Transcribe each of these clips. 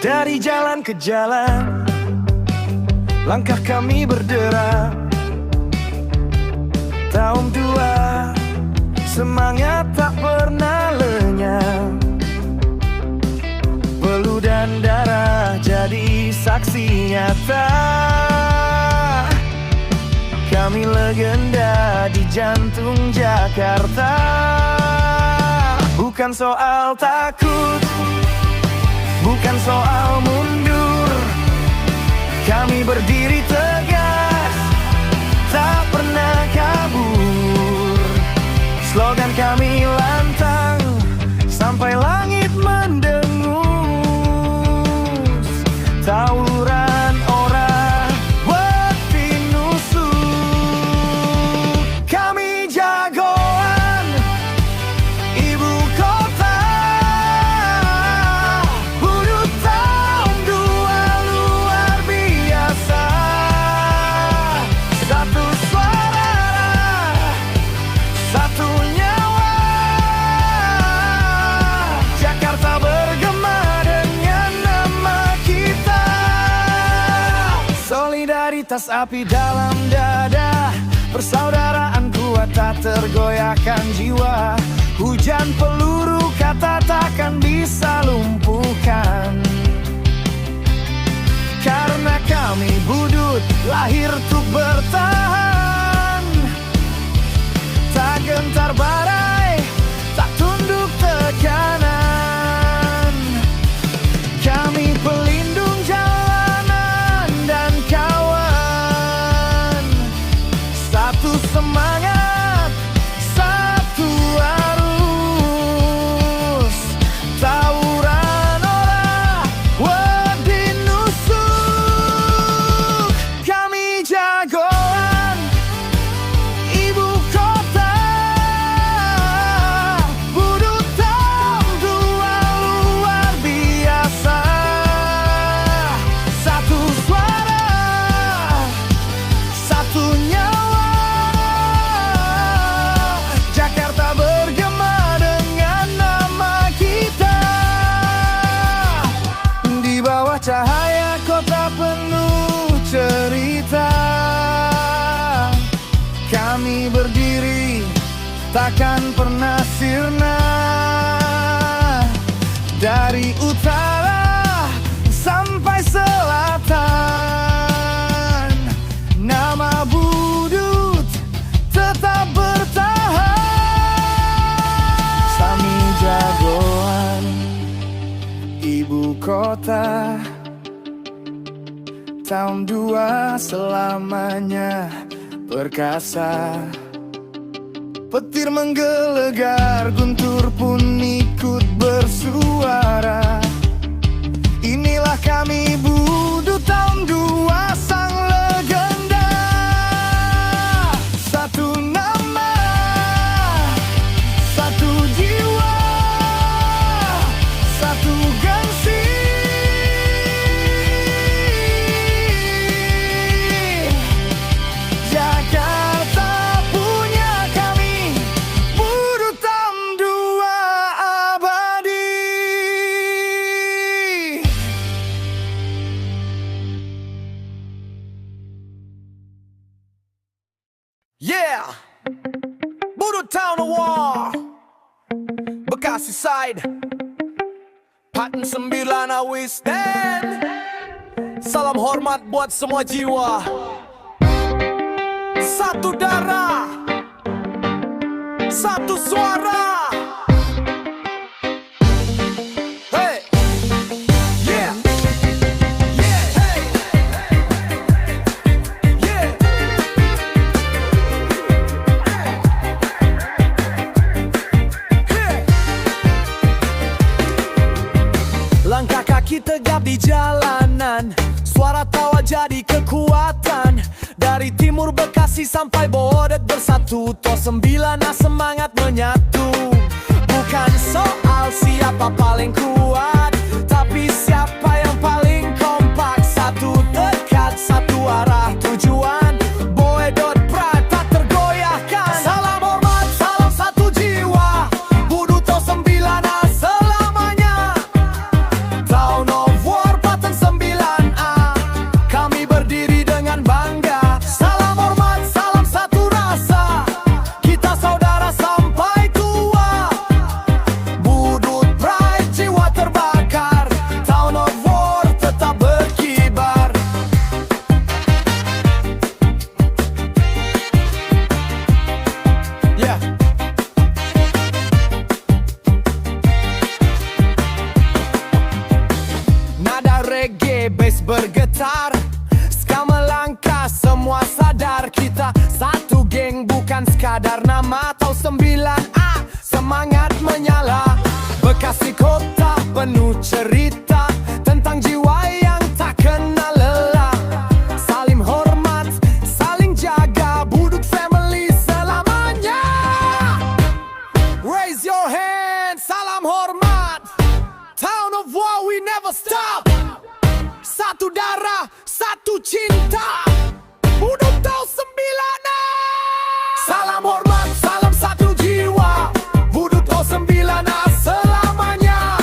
Dari jalan ke jalan, langkah kami berderap. Tahun 2, semangat tak pernah lenyap. Belu dan darah jadi saksi nyata. Kami legenda di jantung Jakarta. Bukan soal takut, bukan soal mundur. Kami berdiri tegas, tak pernah kabur. Slogan kami lantang sampai langit mendengus. Tawuran ora wedi nusuk. Kami jagoan ibu kota. Budut tahun 2 luar biasa. Satu suara, satu nyawa. Jakarta bergema dengan nama kita. Solidaritas api dalam dada, persaudaraan kuat tak tergoyahkan jiwa. Hujan peluru kata takkan bisa lumpuhkan. Karena kami budut lahir untuk bertahan. Tak gentar badai, tak tunduk tekanan. Kami pelindung jalanan dan kawan. Satu semangat, satu arus. Tawuran ora wedi nusuk. Kami jagoan ibu kota. Budut tahun 2 luar biasa. Satu suara, satu nyawa. Jakarta bergema dengan nama kita. Di bawah cahaya kota penuh cerita. Kami berdiri takkan pernah sirna. Dari utara sampai selatan, nama budut tetap bertahan. Sami jagoan ibu kota. Tahun 2 selamanya perkasa. Petir menggelegar, guntur pun ikut bersuara. Inilah kami budut tahun 2, sang legenda. Satu nama, satu jiwa, satu gengsi. Jakarta punya kami, budut tahun 2 abadi. Yeah, budut tahun war, Bekasi side, Paten 9 we stand. Salam hormat buat semua jiwa. Satu darah, satu suara. Hey, yeah, yeah, hey, yeah. Hey. Langkah kaki tegap di jalanan, suara tawa jadi kekuatan. Dari timur Bekasi sampai Bodeg bersatu, tos 9 semangat menyatu. Bukan soal siapa paling kuat, tapi siapa yang paling kompak. Satu tekad, satu arah tujuan. Boedot pride tak tergoyahkan. Salam hormat, salam satu jiwa. Budut tos 9 selamanya. Town of War berdiri dengan bangga. Salam hormat, salam satu rasa, kita saudara sampai tua. Budut pride, jiwa terbakar, Town of War tetap berkibar. Yeah. Nada reggae, bass bergetar, ska melangkah, semua sadar kita satu geng, bukan sekadar nama. Tahu 9A, semangat menyala. Bekasi kota penuh cerita tentang jiwa yang tak kenal lelah. Saling hormat, saling jaga, Budut family selamanya. Raise your hand, salam hormat, Town of War we never stop. Satu darah, satu cinta, Budut tahun 9A. Salam hormat, salam satu jiwa, Budut tahun 9A selamanya.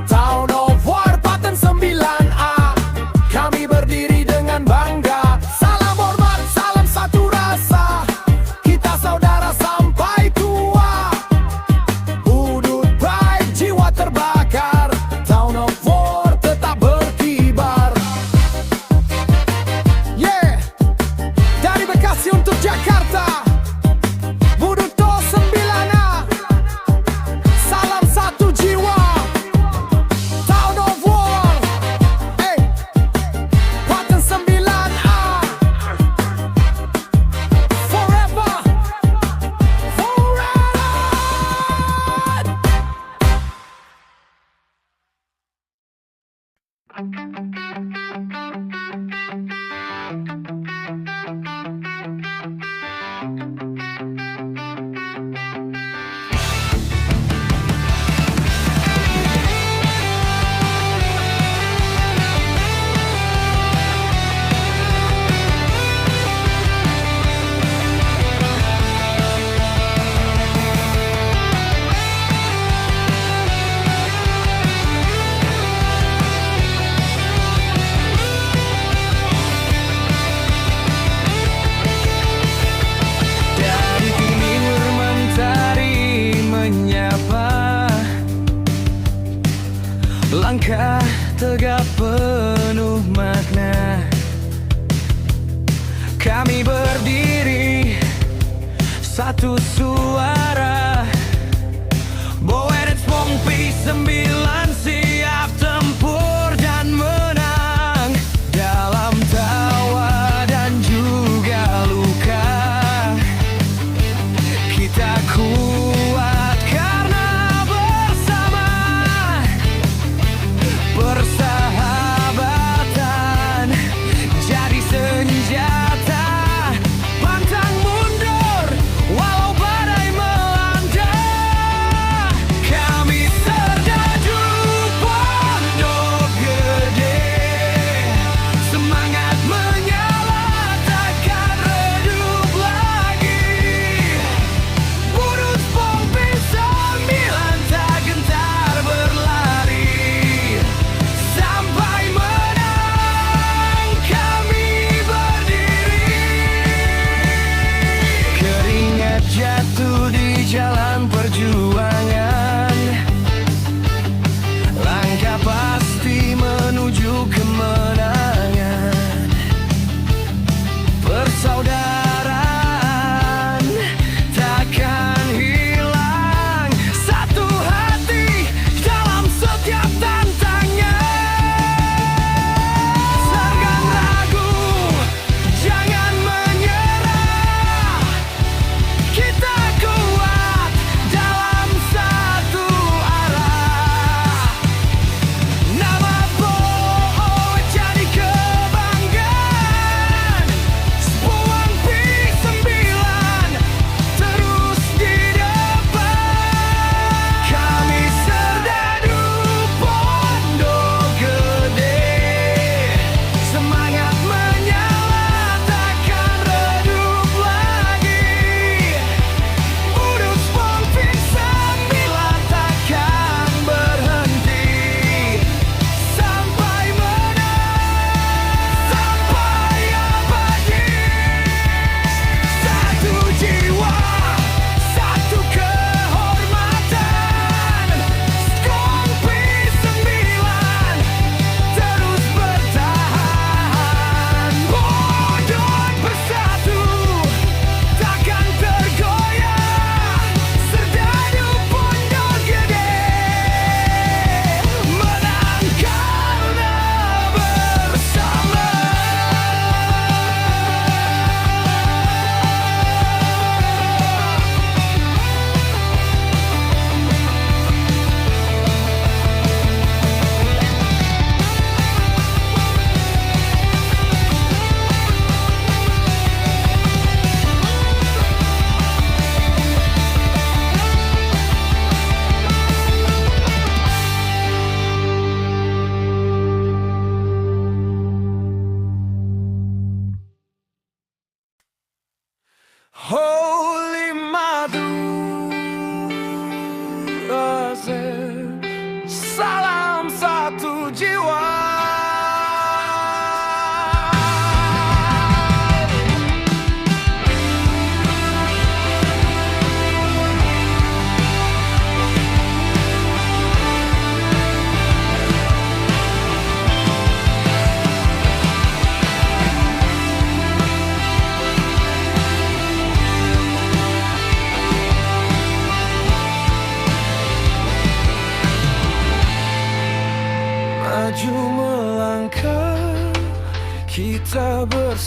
Town of War paten 9A, kami berdiri dengan bangga. Salam hormat, salam satu rasa, kita saudara sampai tua. Budut pride, jiwa terbakar, Town of War tetap berkibar. Yeah, dari Bekasi untuk Jakarta, Budut tahun 9A, salam satu jiwa, Town of War, hey, paten 9A, forever, forever. Dari timur mentari menyapa, langkah tegap penuh makna. Kami berdiri satu suara, Boedet Pompi 9 siap tempur dan menang. Dalam tawa dan juga luka, kita kuat karena bersama. Persahabatan jadi senjata, pantang mundur walau badai melanda. Kami serdadu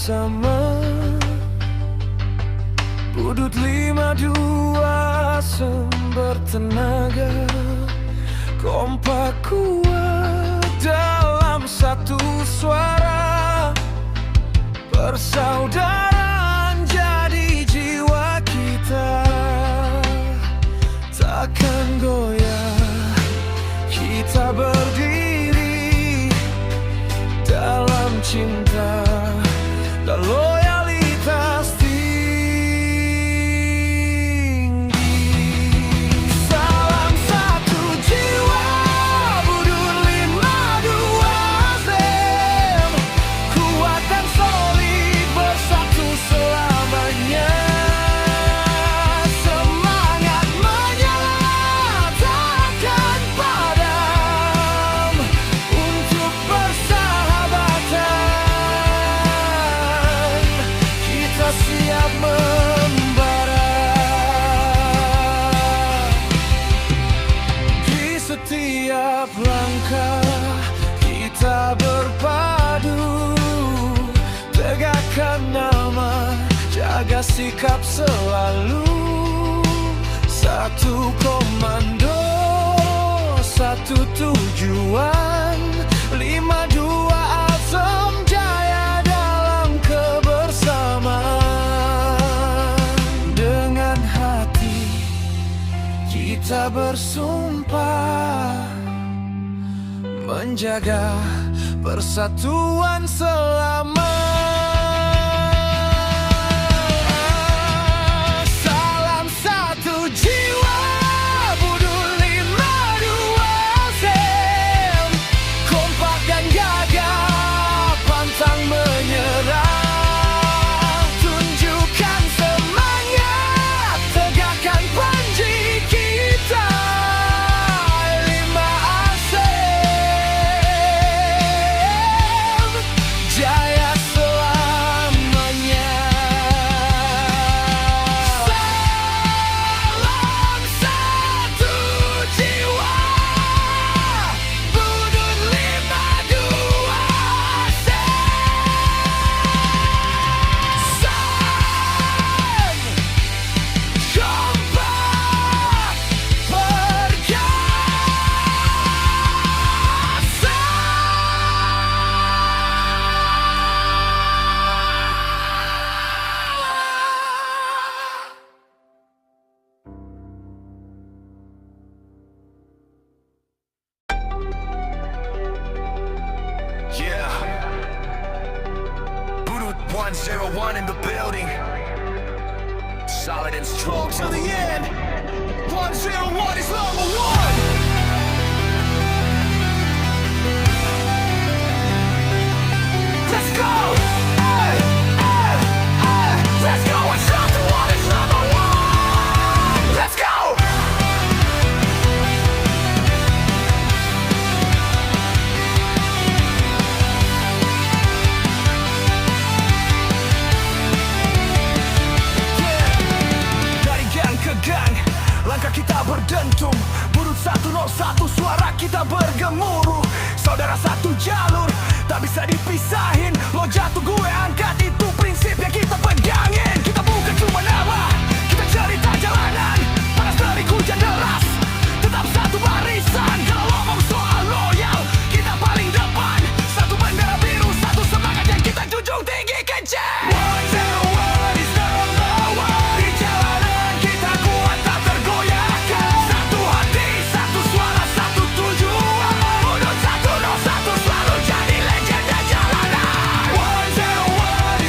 bersama. Budut 52 sumber tenaga, kompak kuat dalam satu suara. Persaudaraan jadi jiwa kita, takkan goyah. Kita berdiri dalam cinta dan loyalitas tinggi. Salam satu jiwa, Budut 52 Zem. Kuat dan solid bersatu selamanya. Semangat menyala takkan padam untuk persahabatan. Kita siap membara. Di setiap langkah kita berpadu, tegakkan nama, jaga sikap selalu. Satu komando, satu tujuan, 52 Azam jaya dalam kebersamaan. Dengan hati kita bersumpah menjaga persatuan selama. Salam satu jiwa, Budut 52 Zem. Kompak dan gagah, pantang menyerah. Tunjukkan semangat, tegakkan janji kita. 5 Azam jaya selamanya. Salam satu jiwa, Budut 52 Zem. Kompak perkasa. Yeah, Budut 101 in the building. Solid and strong till the end. 101 is number one. Let's go. Hey, hey, hey. Let's go. 101 is number one. Let's go. Dari gang ke gang, langkah kita berdentum. Budut 101, suara kita bergemuruh. Saudara satu jalur, tak bisa dipisahin. Lo jatuh gue angkat, itu prinsip yang kita pegangin. Kita bukan cuma nama, kita cerita jalanan. Panas terik hujan deras, tetap satu barisan. Kalau ngomong soal loyal, kita paling depan. Satu bendera biru, satu semangat yang kita junjung tinggi kencang. 101 is number one. Di jalanan kita kuat tak tergoyahkan. Satu hati, satu suara, satu tujuan. Budut 101 selalu jadi legenda jalanan. 101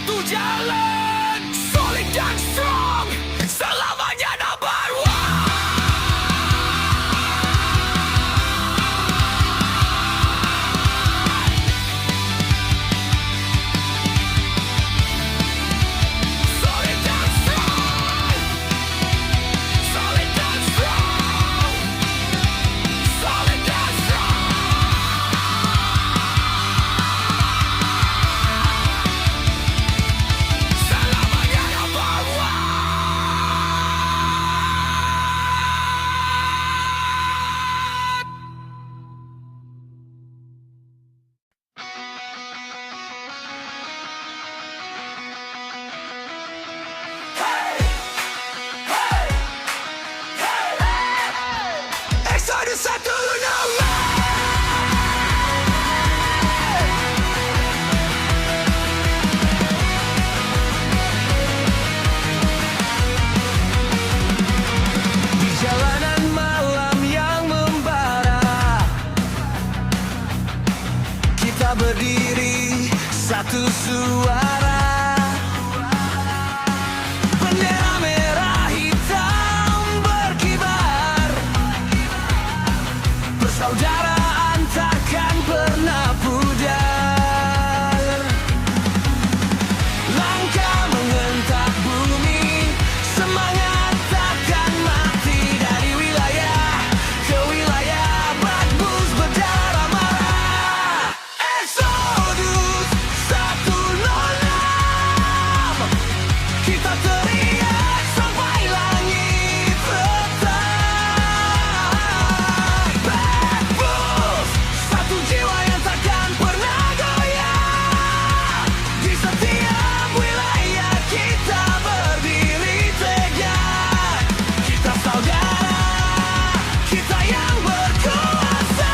satu jalan, solid dan strong, selamanya number one. Solid dan strong, solid dan strong, solid dan strong, selamanya number one. Exodus satu nama. Di jalanan malam yang membara, kita berdiri satu suara. Bendera merah hitam berkibar, persaudaraan takkan pernah pudar. Langkah mengentak bumi, semangat takkan mati. Dari wilayah ke wilayah, Bad Bulls berdarah marah. Exodus 106, kita teriak sampai langit retak. Bad Bulls, satu jiwa yang takkan pernah goyah. Di setiap wilayah kita berdiri tegak. Kita saudara, kita yang berkuasa.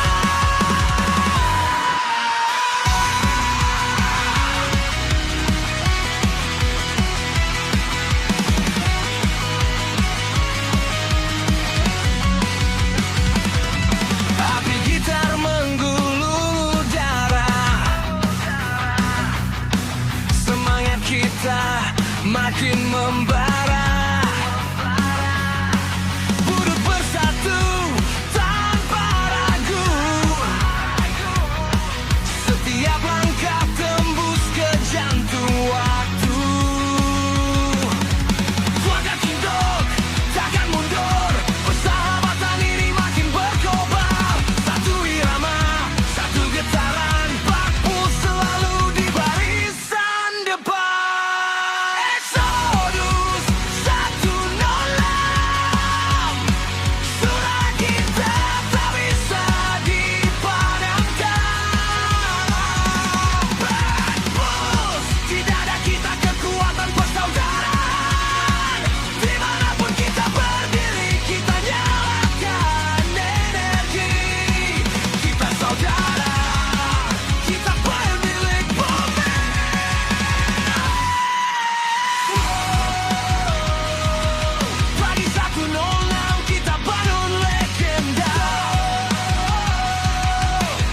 Api gitar menggulung udara, semangat kita makin membara. Burut bersatu tanpa ragu, setiap langkah tembus ke jantung waktu. Keluarga Kindok takkan mundur, persahabatan ini makin berkobar. Satu irama, satu getaran, Bad Bulls selalu di barisan depan. Exodus 106, suara kita tak bisa dipadamkan. Bad Bulls, di dada kita kekuatan persaudaraan. Dimanapun kita berdiri, kita nyalakan energi. Kita saudara, kita pemilik bumi. Pagi 106 kita bangun legenda.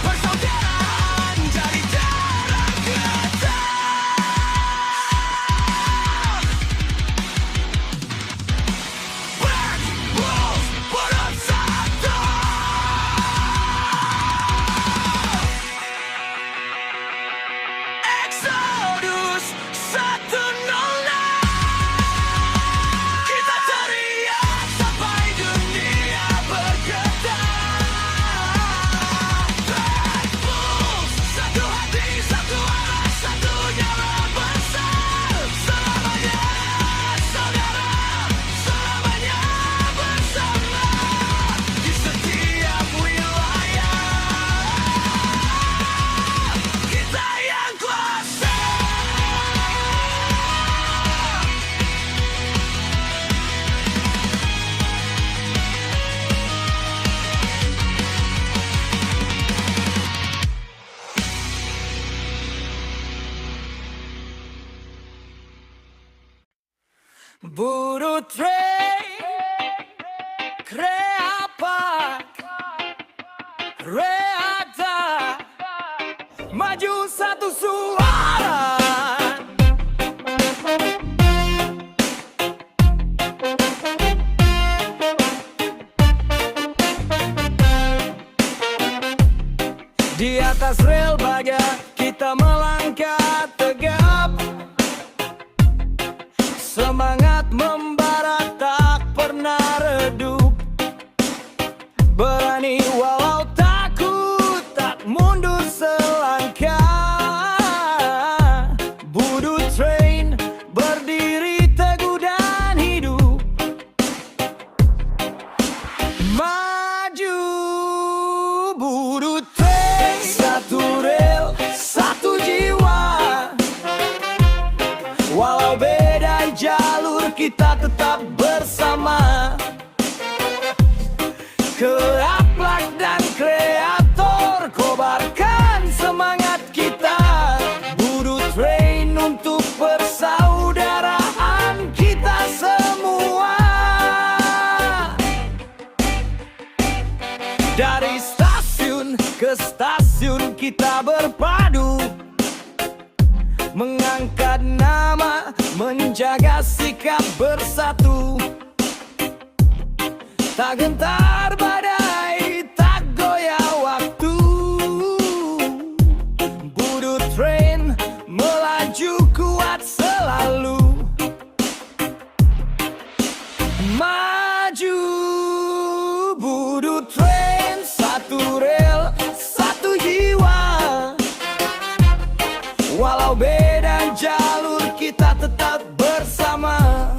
Persaudaraan jadi darah kita. Bad Bulls bersatu. Exodus 106, kita teriak sampai dunia bergetar. Bad Bulls, satu hati, satu arah, satu nyala besar. Selamanya saudara, selamanya bersama. Di setiap wilayah, kita yang kuasa. Buru Trey, Kreapak, Reata, maju satu suara. atas rel baja kita melangkah tegap. Semangat membara tak pernah redup. Berani walau takut, tak mundur selangkah. Budu Train berdiri teguh dan hidup. Maju Budu Train, satu rel, satu jiwa. Walau beda jalur kita tetap bersama. Keaplak dan kreator kobarkan semangat kita. Budu Train untuk persaudaraan kita semua. Dari stasiun ke stasiun kita berpadu, mengangkat nama, menjaga sikap bersatu. Tak gentar badai, tak goyah waktu. Budu Train melaju kuat selalu. Maju Budu Train, satu rel, satu jiwa. Walau beda jalur kita tetap bersama.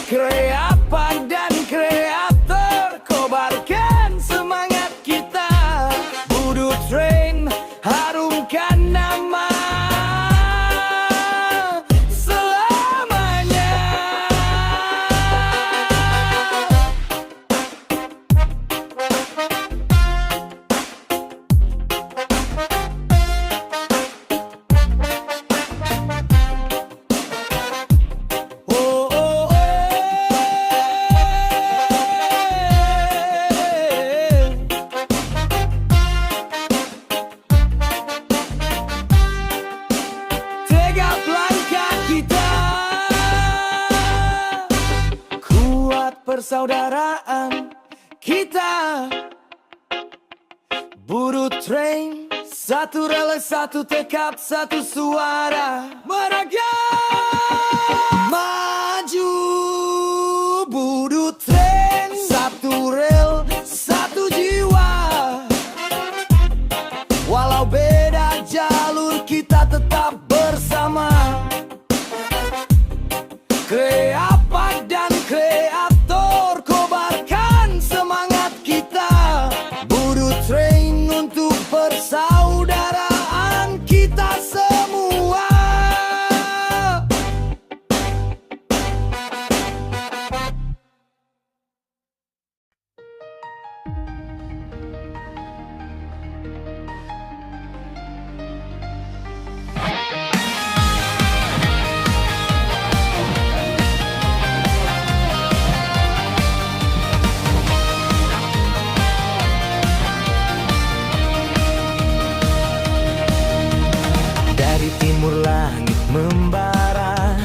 Kreapan dan kreator kobarkan semangat kita. Budu Train harumkan nama selamanya. Oh, oh, tegap langkah kita, kuat persaudaraan kita. Budu Train, satu rel, satu tekad, satu suara. Meragam maju Budu Train, satu rel, satu jiwa. Walau beda jalur kita tetap bersama. Kreapak dan kreator kobarkan semangat kita. Budu Train untuk persaudaraan kita semua. Dari timur langit membara,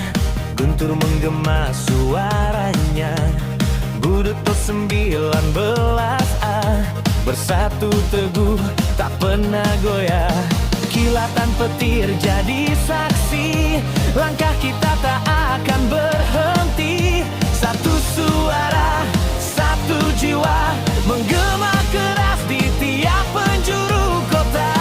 guntur menggema suaranya. Budu 19A bersatu teguh tak pernah goyah. Kilatan petir jadi saksi, langkah kita tak akan berhenti. Satu suara, satu jiwa, menggema keras di tiap penjuru kota.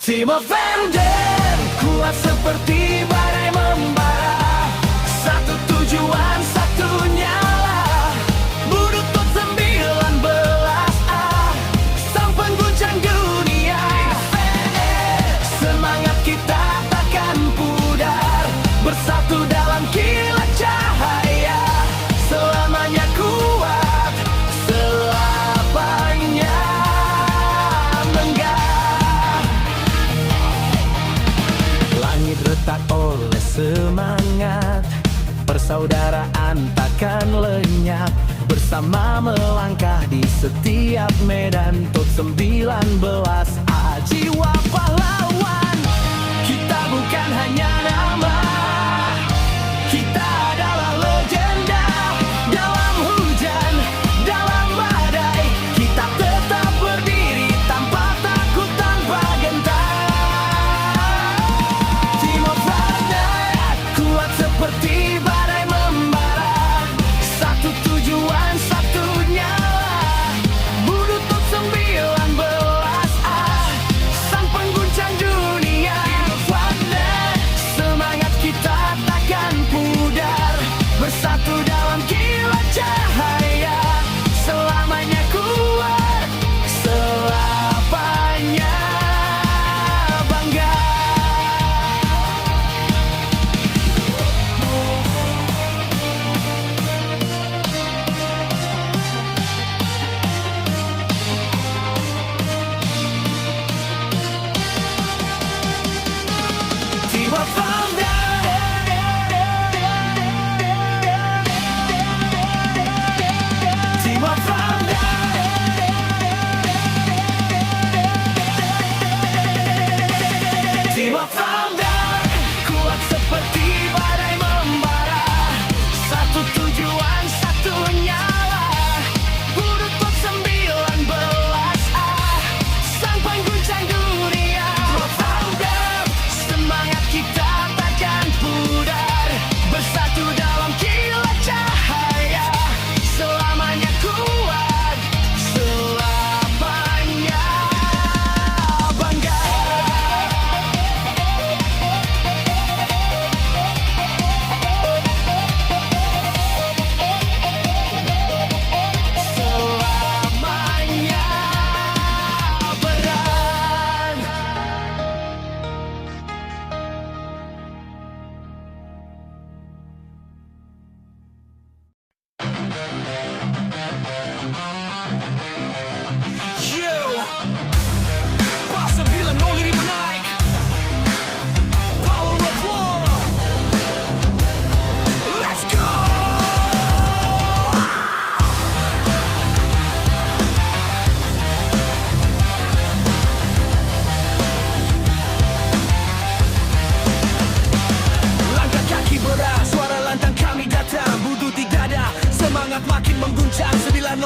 Team of Emden, kuat seperti badai membara. Satu tujuan, satu nyala. Budu Tot 19A, sang pengguncang dunia. Semangat kita takkan pudar, bersatu dalam kilat cahaya. Selamanya kuat, selamanya megah. Langit retak oleh semangat, persaudaraan takkan lenyap. Bersama melangkah di setiap medan. Tot 19A, jiwa pahlawan. Kita bukan hanya nama, kita adalah legenda. Dalam hujan, dalam badai, kita tetap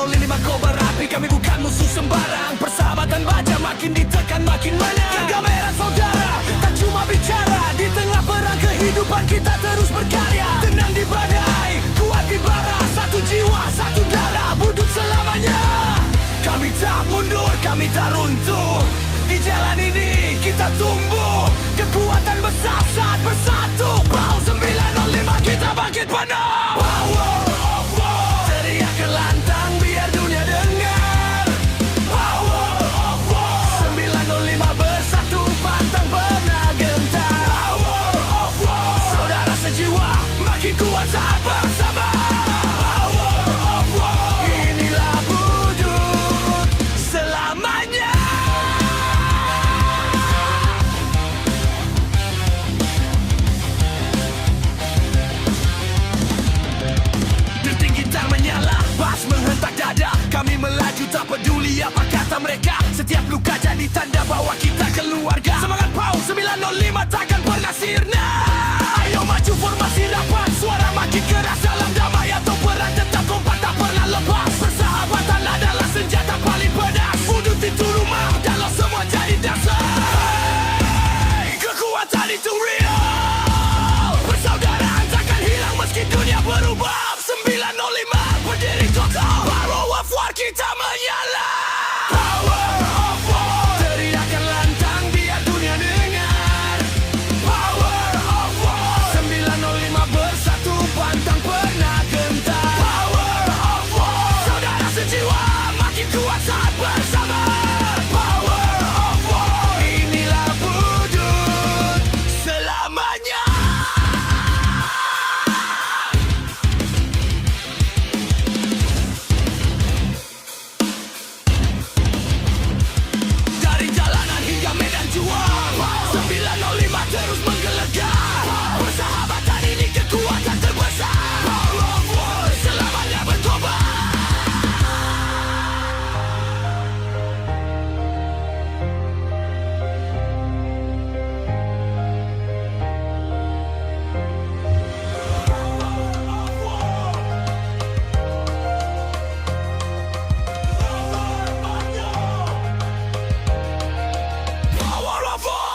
905 kau berapi, kami bukan musuh sembarang. Persahabatan baja makin ditekan makin menang. Jaga merah saudara, tak cuma bicara. Di tengah perang kehidupan kita terus berkarya. Tenang di badai, kuat di bara. Satu jiwa, satu darah, budut selamanya. Kami tak mundur, kami tak runtuh. Di jalan ini kita tumbuh. Kekuatan besar saat bersatu. Bau 905 kita bangkit penuh. Power of war, teriak lantang biar dunia dengar. Power of war, 905 bersatu pantang pernah gentar. Power of war, saudara sejiwa makin kuat saat bersama. Power of war, inilah wujud selamanya. Detik gitar menyala, bas menghentak dada. Kami melaju tak peduli apa kata mereka. Setiap luka jadi tanda bahwa kita keluarga. Semangat PAU 905 takkan pernah sirna. Ayo maju formasi rapat, suara makin keras dalam damai atau perang, tetap kompak tak pernah lepas. Persahabatan adalah senjata paling pedas. Udut itu rumah, kalau semua jadi dasar. Hey, kekuatan itu real. Persaudaraan takkan hilang meski dunia berubah. 905 berdiri total. Power of war kita menyala. Power of war, teriakan lantang biar dunia dengar. Power of war, 905 bersatu pantang pernah gentar. Power of war, saudara sejiwa makin kuat saat bersama. Power of war, inilah wujud selamanya. Dari jalanan hingga medan juang, 905 terus menggelegar. Persahabatan ini kekuatan terbesar. Power of war, selamanya berkobar. Power of war.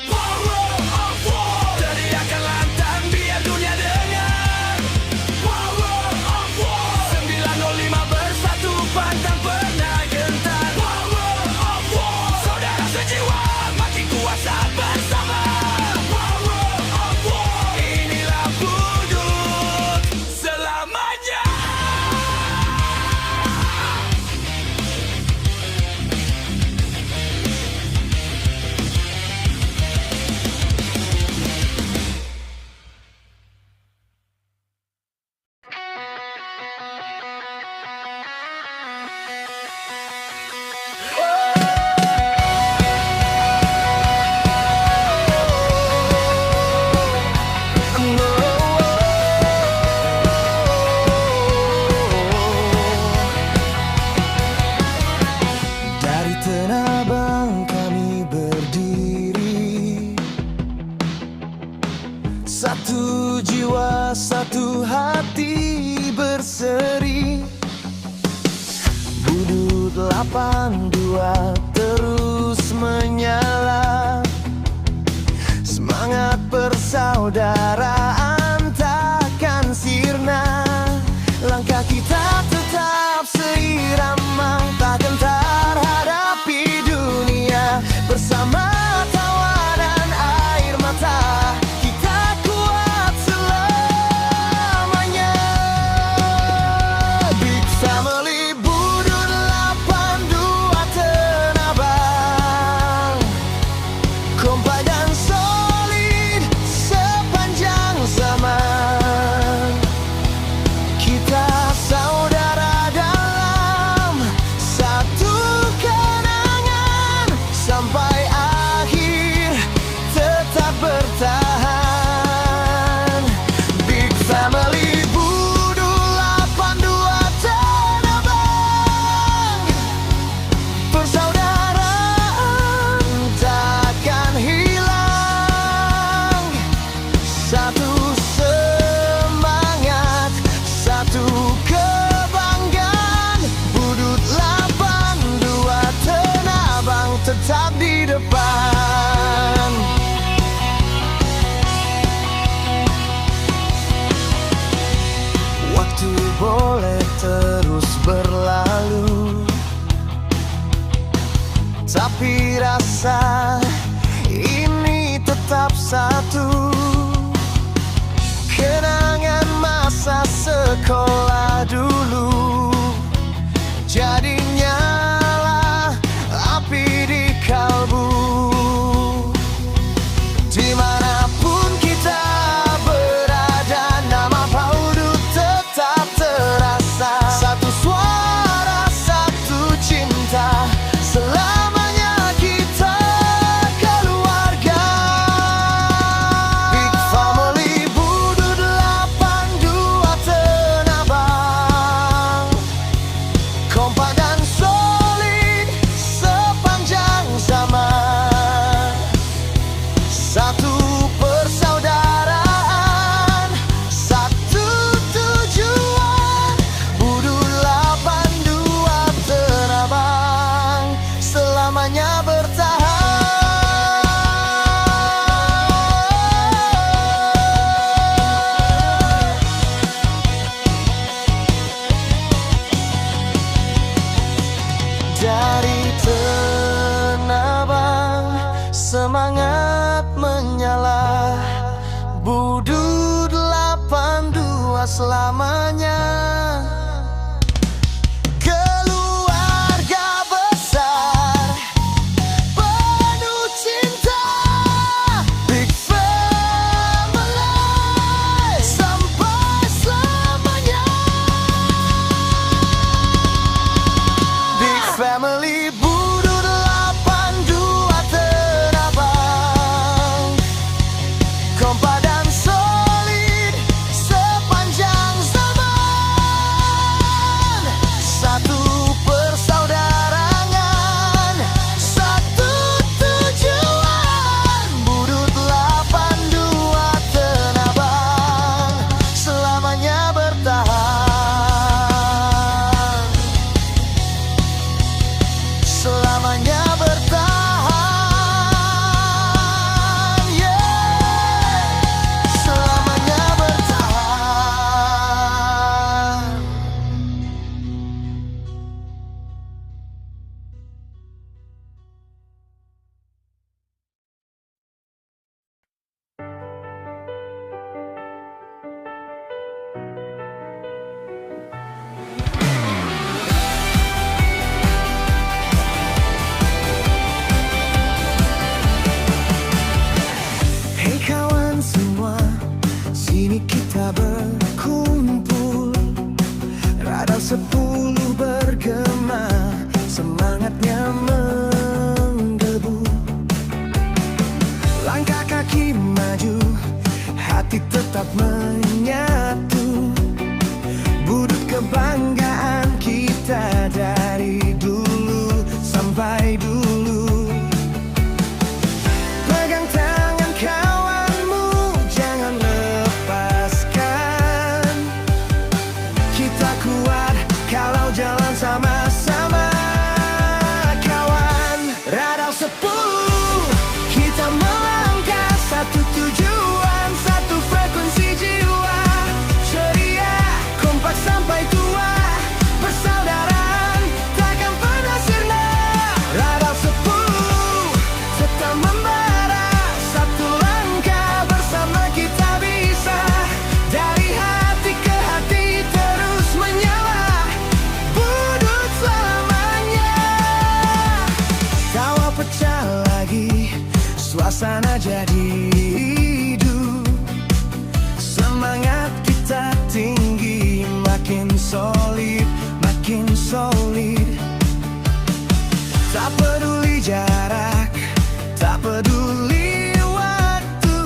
Power of war, teriakan lantang biar dunia dengar. Power of war, 905 bersatu pantang pernah gentar. Power of war, saudara sejiwa makin kuat saat bersama. Power of war, inilah wujud selamanya. Dari Tanah Abang kami berdiri, satu jiwa, satu hati berseri. Budut 82 terus menyala. Semangat persaudaraan takkan sirna. Langkah kita tetap seirama, tak gentar hadapi dunia. Bersama tawa dan air mata, kita kuat selamanya. Big Family Budut 82 Tanah Abang, kompak dan solid sepanjang di depan. Waktu boleh terus berlalu, tapi rasa ini tetap satu. Kenangan masa sekolah dulu jadi nyala api di kalbu. Dimanapun kita berada, nama Paudut tetap terasa. Satu suara, satu cinta, selamanya kita keluarga. Big family Budut 82 Tanah Abang, kompak dan solid sepanjang zaman. Satu persaudaraan, satu tujuan. Budut 82 Tanah Abang selamanya bertahan. Dari Tanah Abang semangat menyala, Budut 82 selamanya. Keluarga besar penuh cinta, big family sampai selamanya. Big family Budut 82 Tanah Abang, kompak dan solid sepanjang zaman. Satu persaudaraan, satu tujuan. Budut 82 Tanah Abang selamanya bertahan. Selamanya bertahan, yeah. Selamanya bertahan. Hei kawan semua, sini kita berkumpul. Radar 10 bergema, semangatnya menggebu. Langkah kaki maju, hati tetap menyatu. Budut kebanggaan kita dari dulu sampai dulu. Pegang tangan kawanmu, jangan lepaskan. Kita kuat kalau jalan sama-sama. Kawan, radar 10, kita melangkah satu tujuan, satu frekuensi jiwa. Ceria, kompak sampai tua, persaudaraan takkan pernah sirna. Radar 10 tetap membara, satu langkah bersama kita bisa. Dari hati ke hati terus menyala, Budut selamanya. Tawa pecah lagi, suasana jadi hidup. Semangat kita tinggi, makin solid, makin solid. Tak peduli jarak, tak peduli waktu,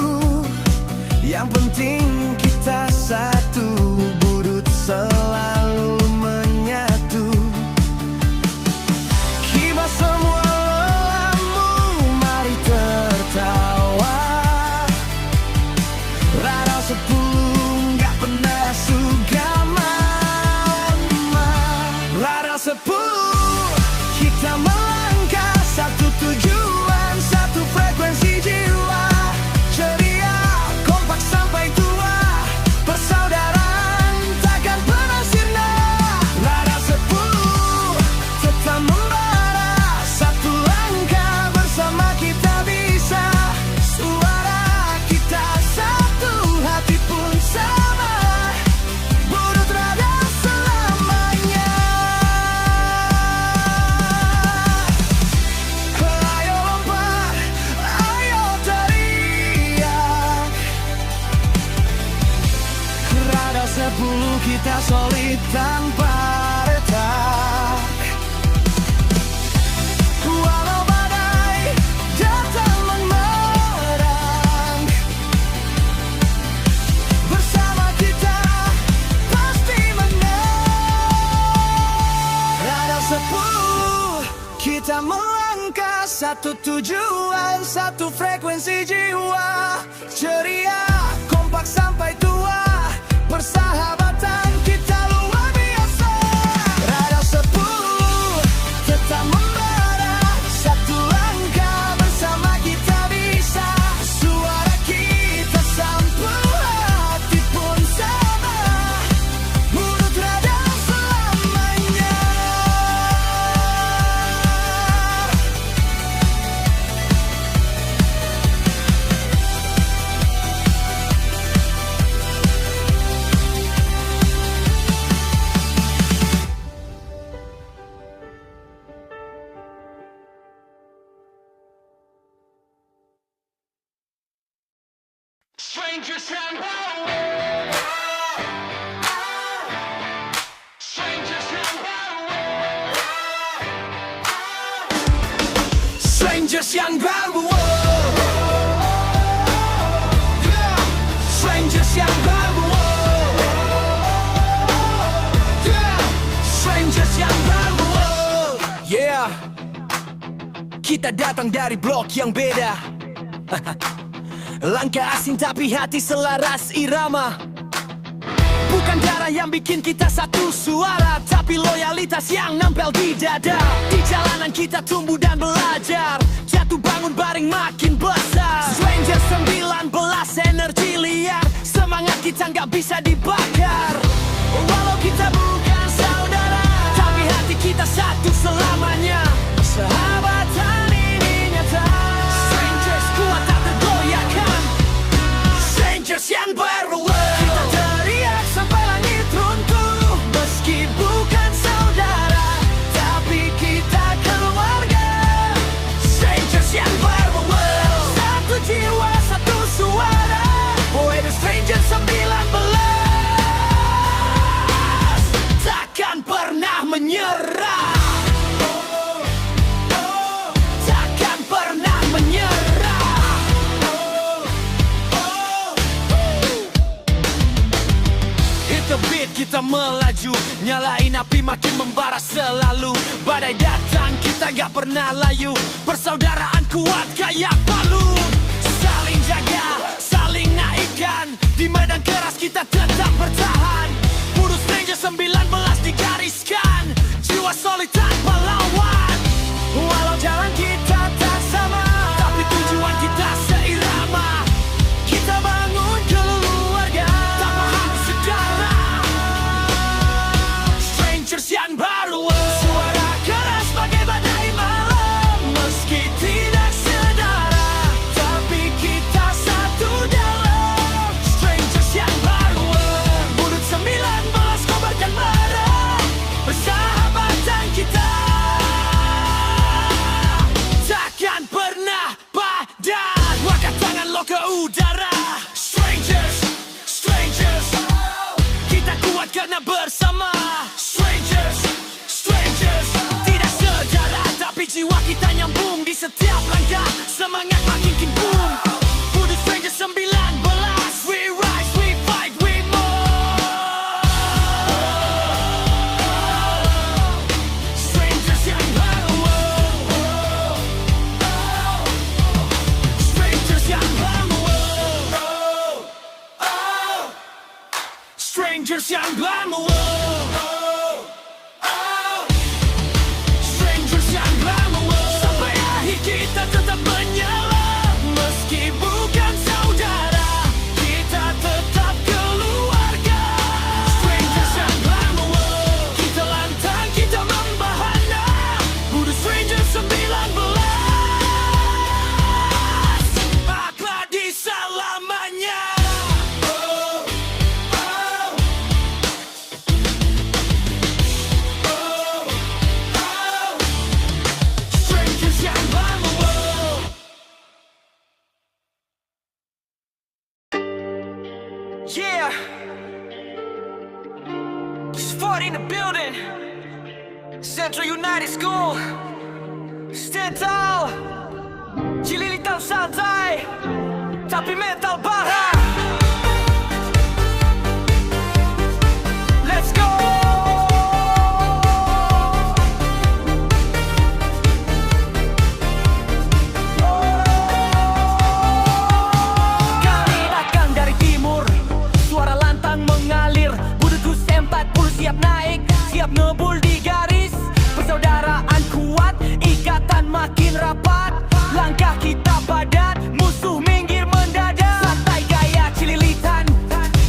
yang penting kita satu. Budut selalu menyatu. Kibas semua lelahmu, mari tertawa. solid tanpa retak. Walau badai datang menyerang, bersama kita pasti menang. Rada 10 kita melangkah, satu tujuan, satu frekuensi jiwa. Ceria, kompak sampai tua, persahabatan kita luar biasa. Rada 10 tetap membara, satu langkah bersama kita bisa. Suara kita sampai hati pun sama, mulut rada selamanya. Strangers and power. Strangers and power. Strangers yang baru, strangers yang baru, strangers yang baru. Yeah, kita datang dari blok yang beda. Langkah asing tapi hati selaras irama. Bukan darah yang bikin kita satu suara, tapi loyalitas yang nempel di dada. Di jalanan kita tumbuh dan belajar, jatuh bangun baring makin besar. Stranger 19, energi liar, semangat kita nggak bisa dibakar. Walau kita bukan saudara, tapi hati kita satu selamanya. Sahabatan ini nyata, strangers kuat tak tergoyahkan. Strangers yang baru, kita teriak sampai langit runtuh. Meski bukan saudara, tapi kita keluarga. Strangers yang baru, satu jiwa, satu suara. Boy, the strangers 19 takkan pernah menyerah. Takkan pernah menyerah. Hit the beat, kita melaju, nyalain api makin membara selalu. Badai datang, kita gak pernah layu. Persaudaraan kuat kayak palu. Saling jaga, saling naikkan. Di medan keras kita tetap bertahan. Buruh stranger 19 digariskan, jiwa solid tanpa lawan. Walau jalan kita tak sama, tapi tujuan kita seirama. Kita bangun keluarga tanpa harus saudara. Strangers yang baru, suara keras bagai badai malam. Meski tidak sedara, tapi kita satu dalam. Strangers yang baru, mulut 19 kobarkan bareng. Persahabatan kita takkan pernah padam. Angkat tangan lo ke udara. Strangers, strangers, kita kuat karena bersama. Strangers, strangers, tidak sedara, tapi jiwa kita nyambung. Di setiap langkah, semangat makin kimpung. Budu strangers 19, we rise, we fight, we move. Strangers yang baru, strangers yang baru, strangers yang baru, strangers yang baru. Sampai akhir kita tetap menyala. Meski bukan saudara, kita tetap keluarga. Strangers yang baru, kita lantang, kita membahana. Budu strangers 19 abadi selamanya. Strangers yang baru. Yeah. in the building. Central United School. Stand tall. Cililitan santai, tapi mental bara. Let's go. Kami datang dari timur, suara lantang mengalir. Budekus 40 siap naik, siap ngebul di garis. Persaudaraan kuat, ikatan makin rapat. Langkah kita padat, musuh minggir mendadak. Santai gaya Cililitan,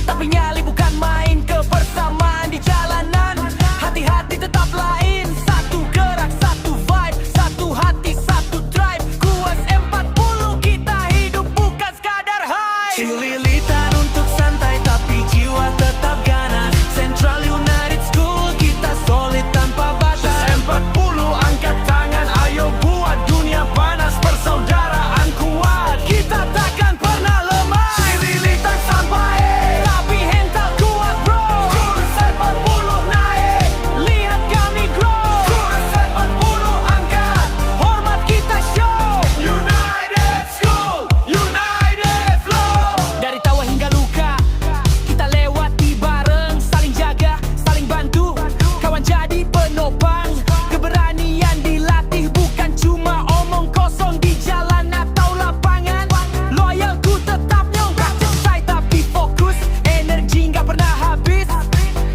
tapi nyali bukan main. Kebersamaan di jalanan, hati-hati tetap lain. Satu gerak, satu vibe, satu hati, satu tribe. Kuas 40, kita hidup bukan sekadar hype. Cililitan untuk santai, tapi jiwa tetap ganas. Central United School, kita solid tanpa batas. 40, angkat tangan, ayo buat dunia panas. Persaudaraan kuat, kita takkan pernah lemah. Cililitan sampai, tapi mental kuat bro. Kurs 40 naik, lihat kami grow. Kurs 40 angkat, hormat kita show. United School, United Flow. Dari tawa hingga luka, kita lewati bareng. Saling jaga, saling bantu, kawan jadi penopang. Keberanian dilatih, bukan cuma omong kosong di jalan atau lapangan. Loyalku tetap nyongkak selesai tapi fokus. Energi nggak pernah habis.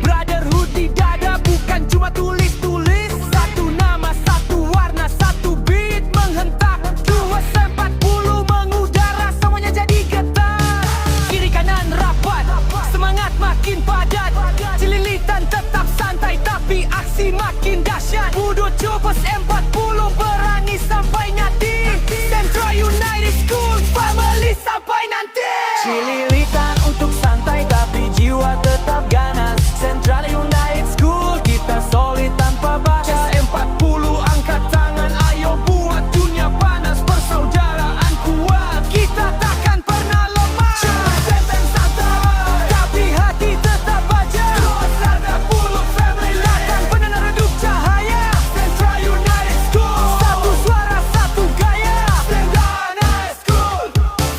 Brotherhood di dada, bukan cuma tulis-tulis. Satu nama, satu warna, satu beat menghentak. 240 mengudara, semuanya jadi getar. Kiri kanan rapat, semangat makin padat. Cililitan tetap santai, tapi aksi makin dahsyat. Budut Cobos 40 berani sampai nyati. Central United School, family sampai nanti. Cililitan untuk santai, tapi jiwa tetap ganas. Central United School, kita solid tanpa batas. 40, angkat tangan, ayo buat dunia panas. Persaudaraan kuat, kita takkan pernah lemah. Jangan santai, tapi hati tetap baja. 240 family datang benar redup cahaya. Central United School, satu suara, satu gaya. Central United School,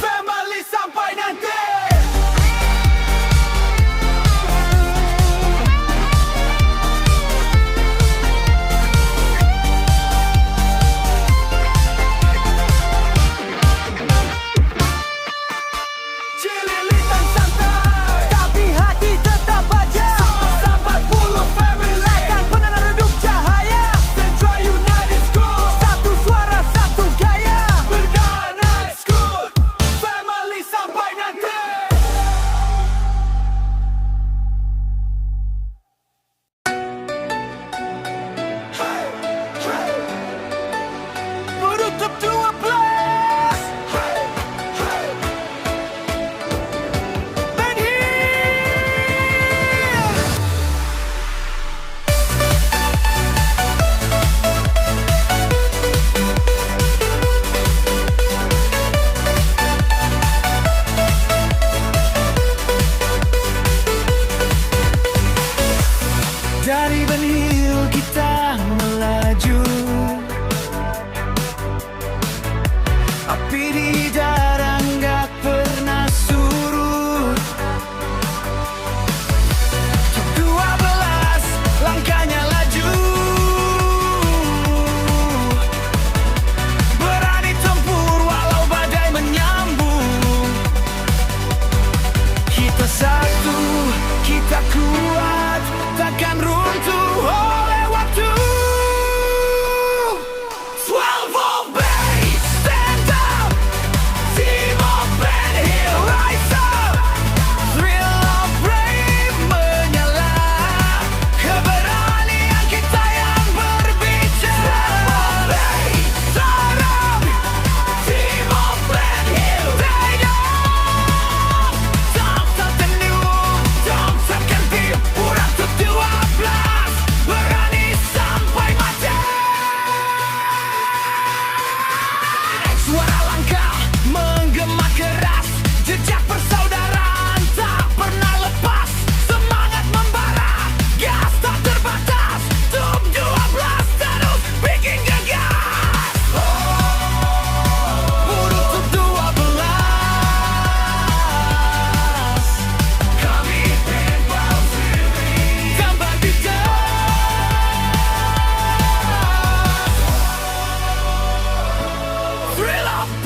family sampai nanti.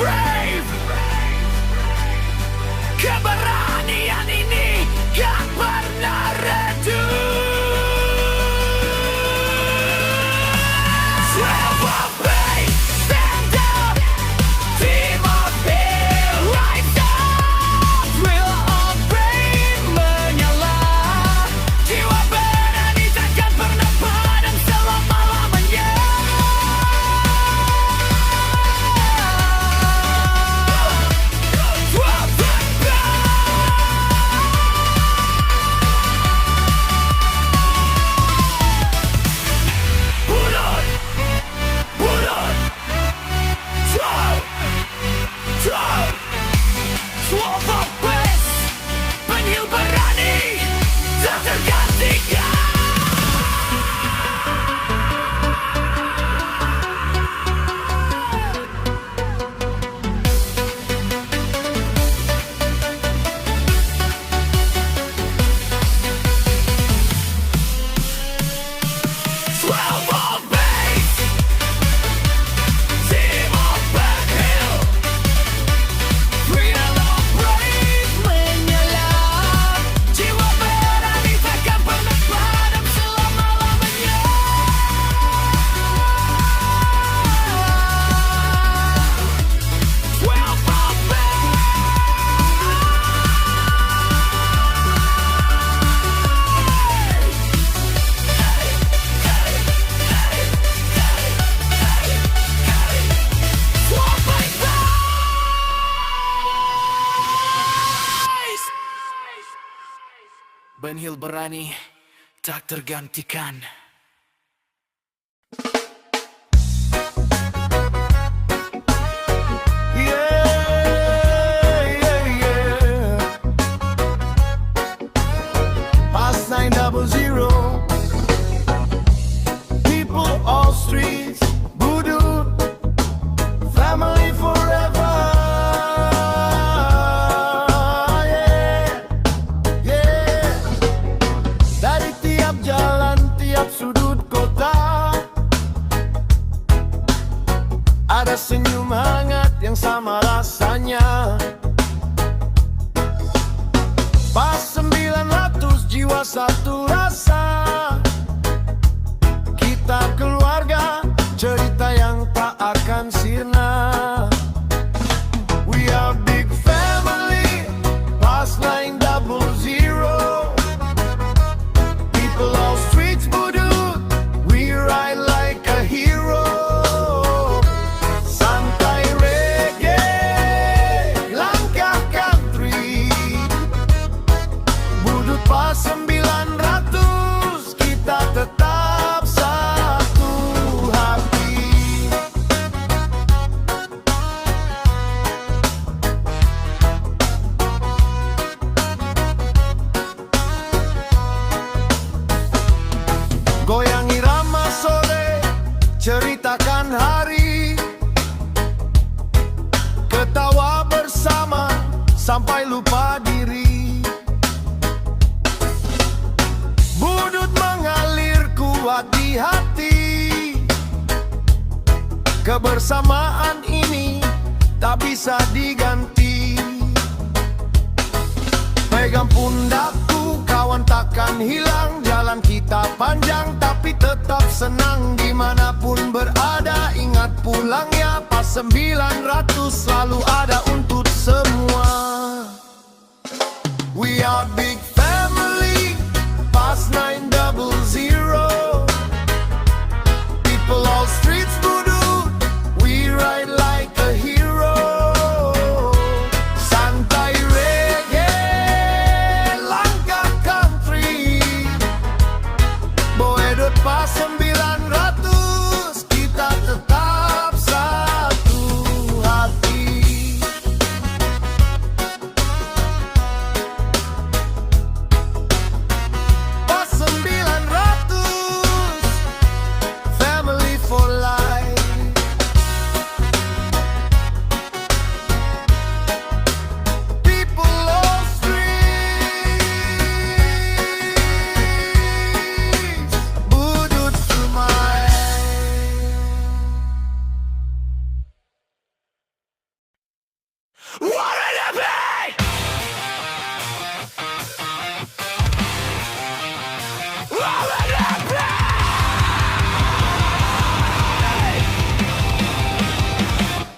brave. Keberanian ini gak pernah redup. Ben Hill berani, tak tergantikan. Past 900. People, all streets, voodoo, family forever. Yeah, yeah. Dari tiap jalan, tiap sudut kota, ada senyum hangat yang sama rasanya. Pas 900 jiwa satu rasa, kita keluarga, cerita yang tak akan sirna. We are big family, past 900. People all streets voodoo, we ride like a hero. Santai reggae, langkah country, budut pas 900, kita tetap satu hati. Goyang irama sore, ceritakan hari, ketawa bersama sampai lupa diri. Budut mengalir kuat di hati, kebersamaan ini tak bisa diganti. Pegang pundakku, kawan takkan hilang. Jalan kita panjang tapi tetap senang. Dimanapun berada, ingat pulangnya. Pas 900 selalu ada untuk semua. We are big family, past 900. People all streets voodoo, we ride like a hero. Santai reggae, langkah country, boedot pas 900, kita tetap satu hati. Wannabe!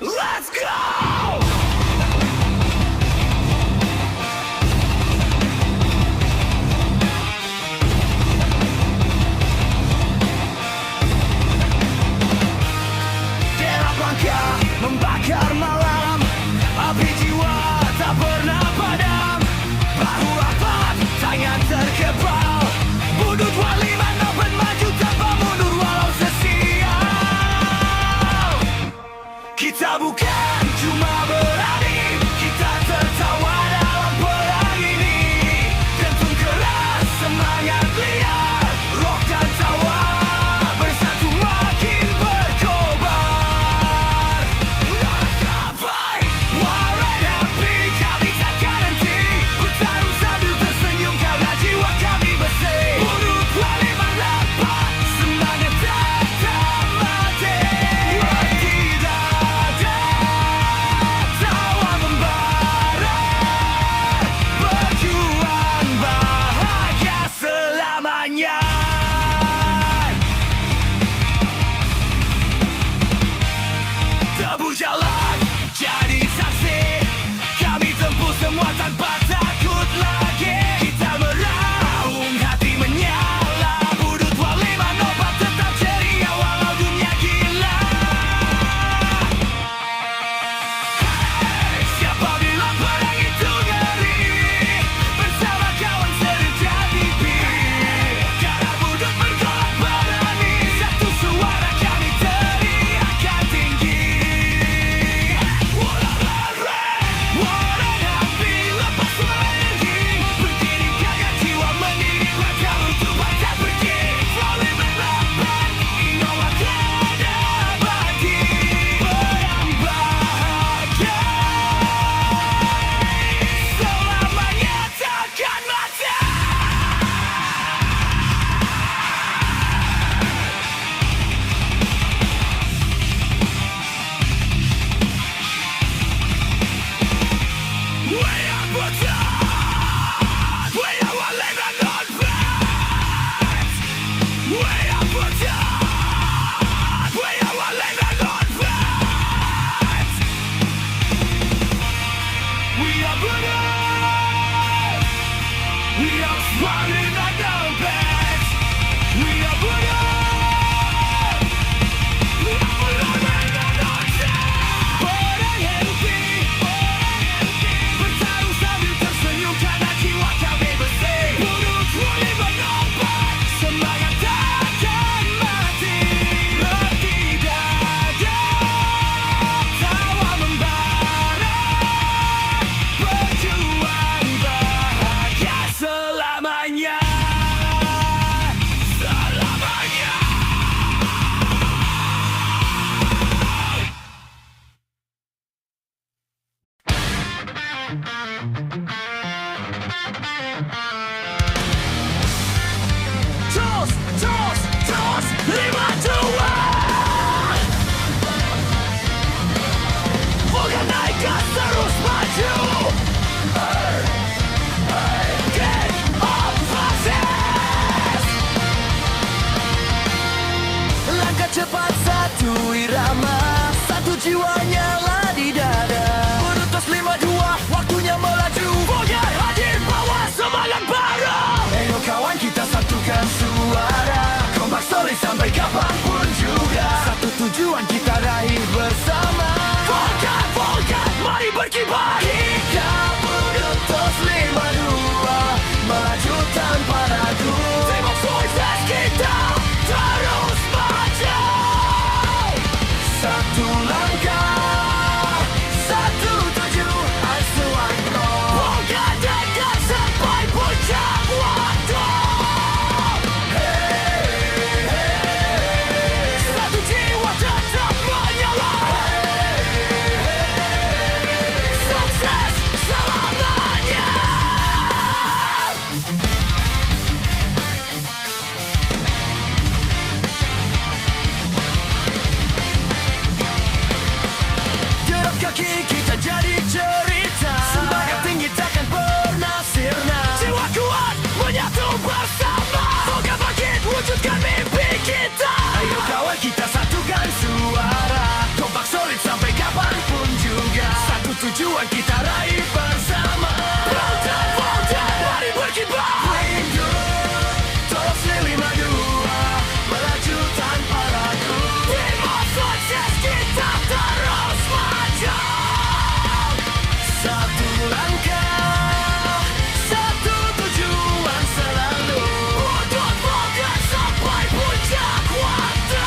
Let's go! Derap langkah membakar malam, api jiwa tak pernah padam. Bahu rapat, tangan terkepal, bunuh 25 nopen maju tanpa mundur walau sesial. Kita bukan cuma berani, kita tertawa dalam perang ini. Jantung keras, semangat liar, rock dan tawa bersatu makin berkobar. Gapai, warna api, kami takkan henti bertarung sambil tersenyum karena jiwa kami bersih. Bunuh 25 lapak, semangat tetap mati. Tidak ada tawa membara, berjuang bahagia selamanya. Tebu jalan, jadi saksi, kami tempuh semua tanpa takut lagi. Kita meraung, hati menyala, bunuh 25 nobat tetap ceria walau dunia gila. Hey, siapa bilang perang itu ngeri? Bersama kawan serta pipi, darah budut bergolak berani, satu suara kami teriakan tinggi. Warna api lepas lagi, berdiri gagah jiwa meninggalkan untuk baca pergi. Falling berlapan, inovakan abadi, perang bahagia selamanya takkan mati. We are Bhutan, we are one living on facts. We are Bhutan, we are one living on facts. We are Bhutan, we are smiling at the best. We are Bhutan, we are one living on facts. Orang happy, bertarung sambil tersenyum karena jiwa kami bersih. Bunuh 25 nobat, semangat takkan mati. Tidak ada tawa membara, berjuang bahagia selamanya. Selamanya. Terus, terus, terus, 5-2. Bukan naik gas, terus maju. Get up, fastest. Langkah cepat, satu irama, satu jiwa nyala di dada. Menutus 5-2, waktunya melaju. Bukan hadir bawa semangat baru. Ayo kawan, kita satukan suara, kompak solid sampai kapanpun juga. Satu tujuan kita raih bersama. Volkan, Volkan, mari berkibar. Kita menutus 5-2, maju tanpa ragu. Team of Voices, kita terus maju. Satu langkah, satu tuju, Asuwanto. Bukan dekat sampai puncak waktu. Satu jiwa tetap menyala. Sukses. tujuan kita raih bersama. Volta, mari berkibar. Windu, terus 52, melaju tanpa ragu. Timur sukses kita terus maju. Satu langkah, satu tujuan selalu. Untuk Volta sampai puncak waktu.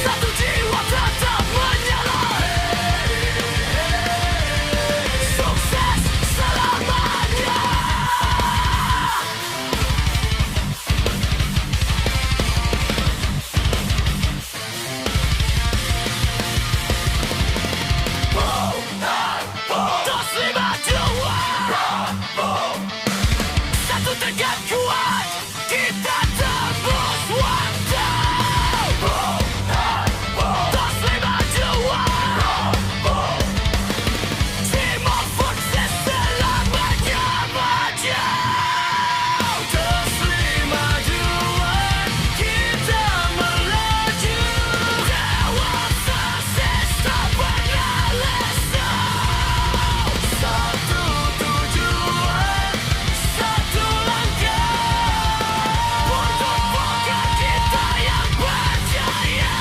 Satu jiwa tetap menyala. Sukses selamanya. Dos, lima, dua. Satu tegak kuat, kita tembus waktu. Dos, lima, dua. Timur sukses selamanya maju. Dos, lima, dua. Kita melaju. Dewasa tak pernah lesau. Satu tujuan, satu langkah. Untuk Volta kita yang berjaya.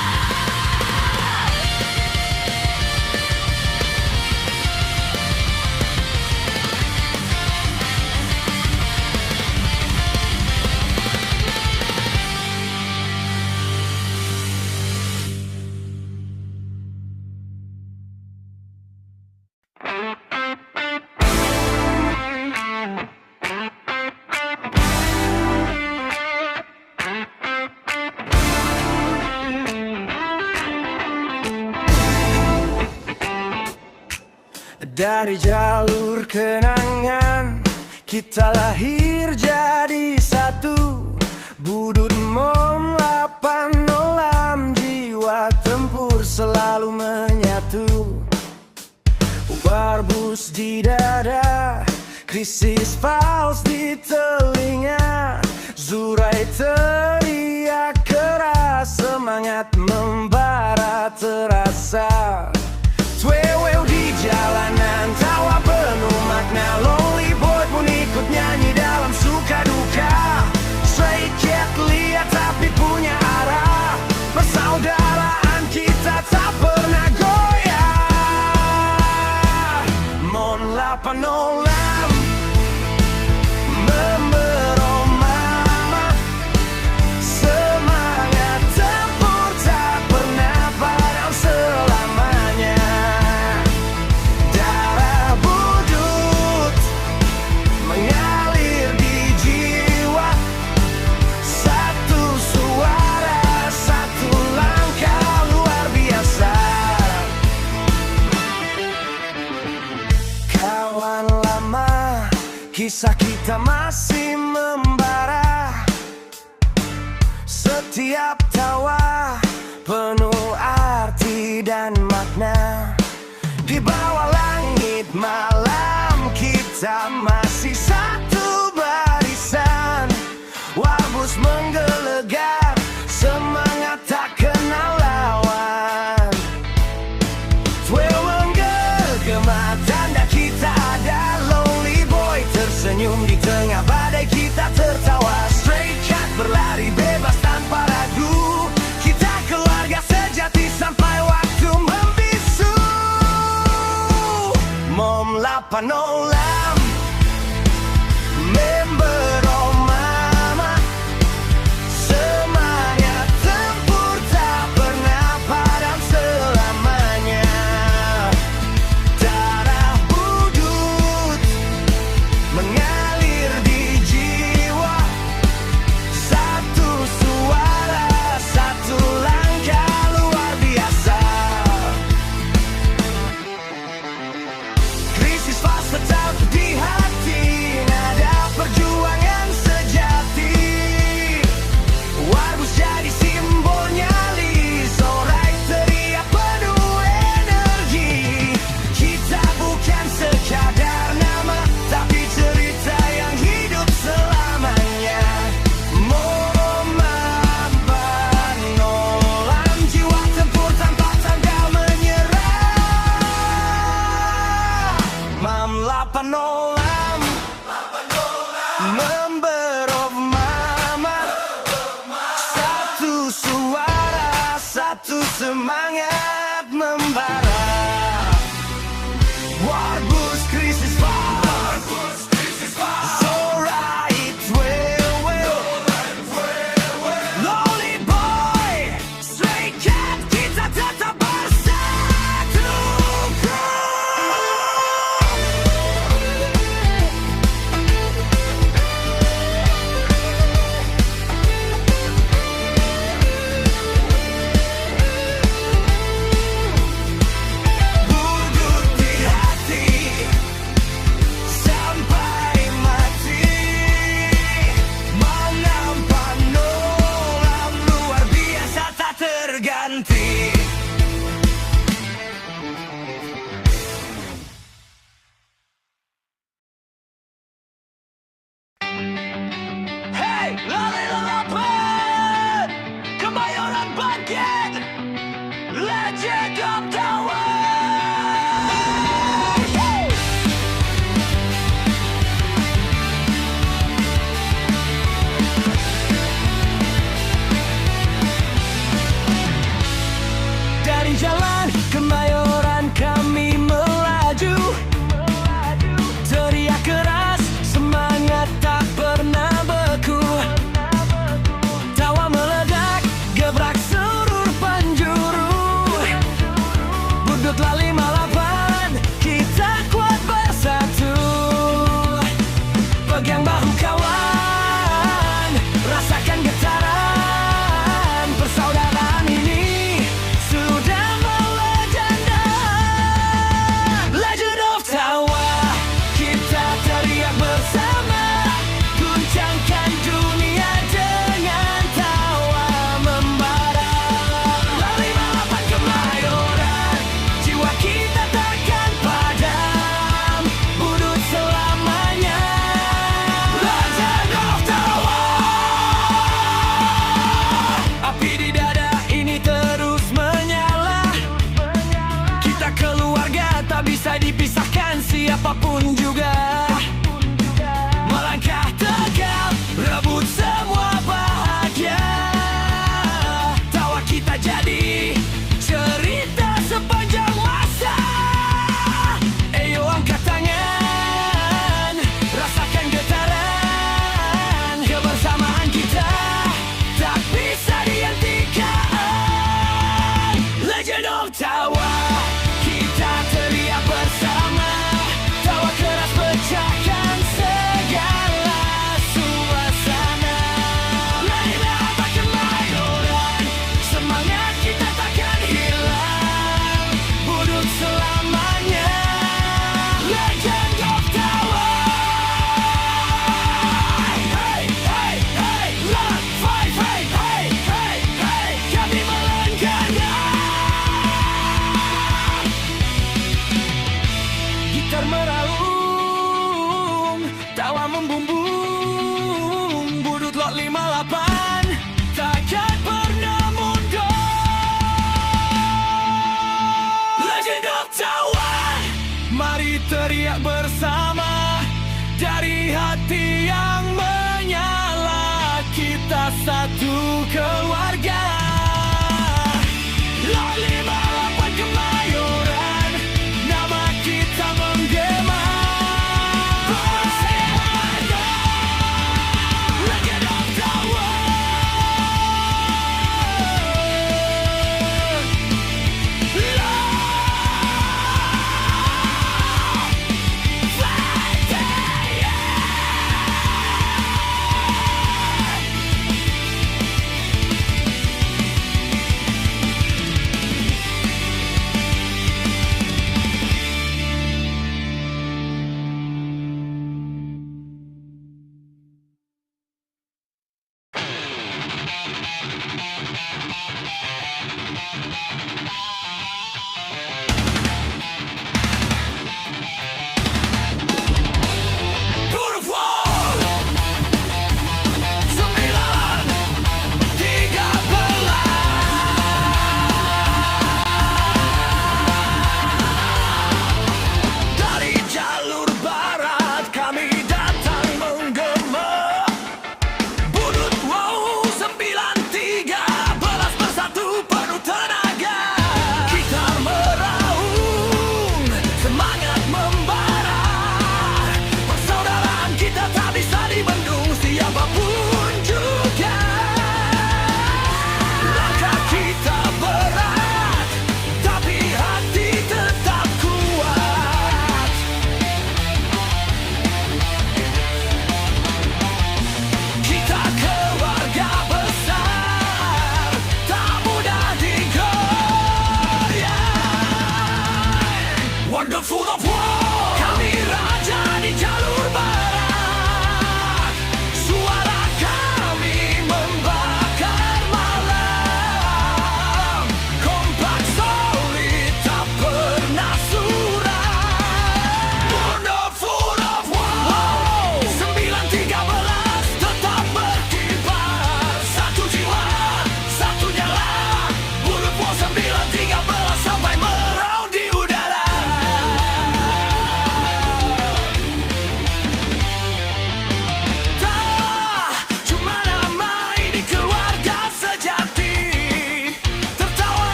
Dari jalur kenangan kita lahir jadi satu. Budut mom 806, jiwa tempur selalu menyatu. Barbus di dada, krisis fals di telinga. Zurai teriak keras, semangat membara terasa. Twewew di jalanan, tawa penuh makna. Lonely boy pun ikut nyanyi dalam suka duka. Stray cat lihat tapi punya arah. Persaudaraan kita tak pernah goyah. Mon 806 memberomama. Semangat tempur tak pernah padam selamanya. Darah budut mengalir di jiwa. Satu suara, satu langkah luar biasa. Kawan lama, kisah kita masih membara. Setiap tawa penuh arti dan makna. Di bawah langit malam kita masih satu barisan. Warbus menggelegar, semangat tak kenal lawan. Twew menggema, tanda kita ada. Lonely boy tersenyum di tengah badai, kita tertawa. Stray cat berlari bebas tanpa ragu. Kita keluarga sejati sampai waktu membisu. Mom 806 memberomama. Semangat tempur tak pernah padam selamanya. Darah budut mengalir di jiwa. Satu suara, satu langkah luar biasa. Krisis fase tak bisa dipisahkan siapapun juga. Melangkah tegap, rebut semua bahagia. Tawa kita jadi cerita sepanjang masa. Ayo angkat tangan, rasakan getaran. Kebersamaan kita tak bisa dihentikan. Legend of Tawa, kita teriak bersama. Tawa keras pecahkan segala suasana. Marilah abad kemayoran, semangat kita takkan hilang. Buduk selamanya, Legend of Tawa. Hey, hey, hey, Lot 5, hey, hey, hey, hey, kami melangkahnya.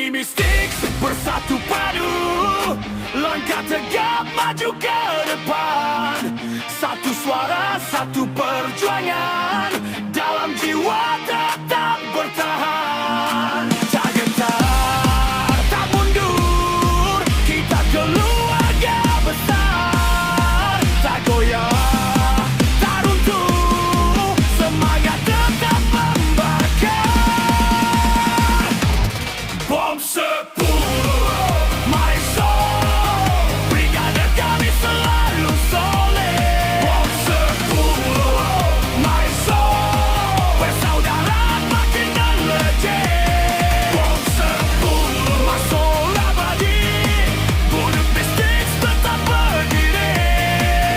Kami mistik bersatu padu, langkah tegap maju ke depan. Satu suara, satu perjuangan, dalam jiwa tetap bertahan. Tak gentar, tak mundur, kita keluarga besar. Tak goyah, tak runtuh, semangat tetap membakar. Bom 10 Maestro, brigade kami selalu soleh. Bom 10 Maestro, bersaudara makin dan legend. Bom 10 Masuk abadi, bunuh mistik tetap berdiri.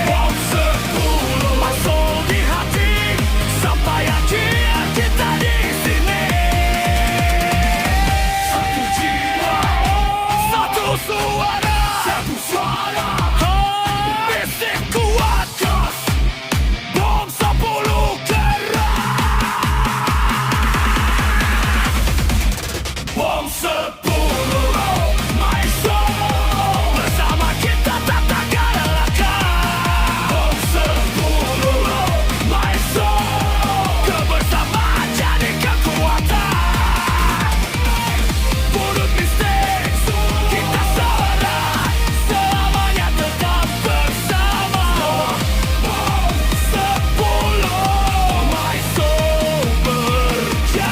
Bom 10 masuk di hati, sampai akhir kita di sini. Satu jiwa, satu suara, satu suara. Mistik kuat gas, bom 10 keras. Bom 10 Maestro, bersama kita tak terkalahkan. Bom 10 Maestro, kebersamaan jadi kekuatan. Bunuh mistik, kita serah, selamanya tetap bersama. Bom 10 Maestro berjaya.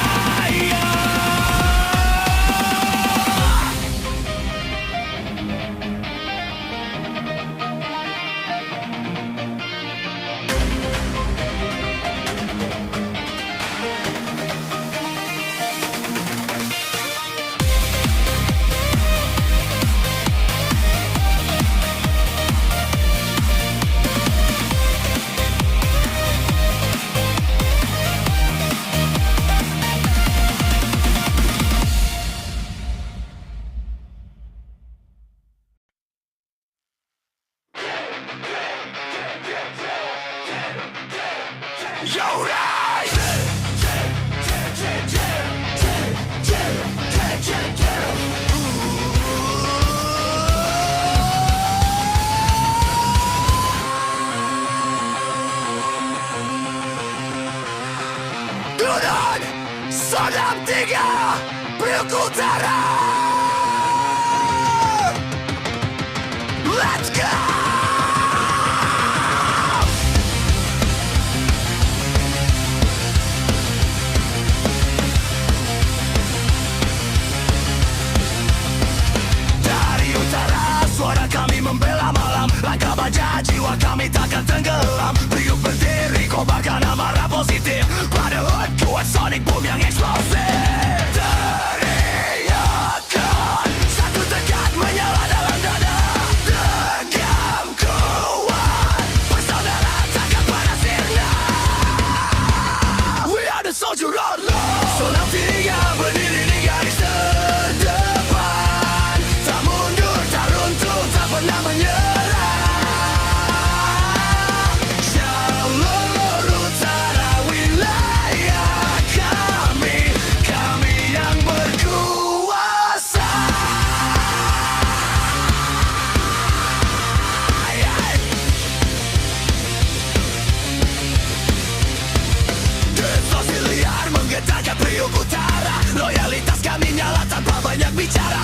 Turun, Sodam 3, Priok Utara. Let's go! Dari utara, suara kami membela malam. Langkah baja, jiwa kami takkan tenggelam. Priuk berdiri, kobarkan amarah positif. Pada hood, kuat sonic boom yang eksplosif. Teriakan, satu tekad menyala dalam dada. Dendam kuat, persaudaraan takkan pernah sirna. We are the soldier of love. Sodam 3 berdiri di garis terdepan. Tak mundur, tak runtuh, tak pernah menyerah. Jalur utara wilayah kami, kami yang berkuasa. Distorsi liar menggetarkan Priok Utara. Loyalitas kami nyala tanpa banyak bicara.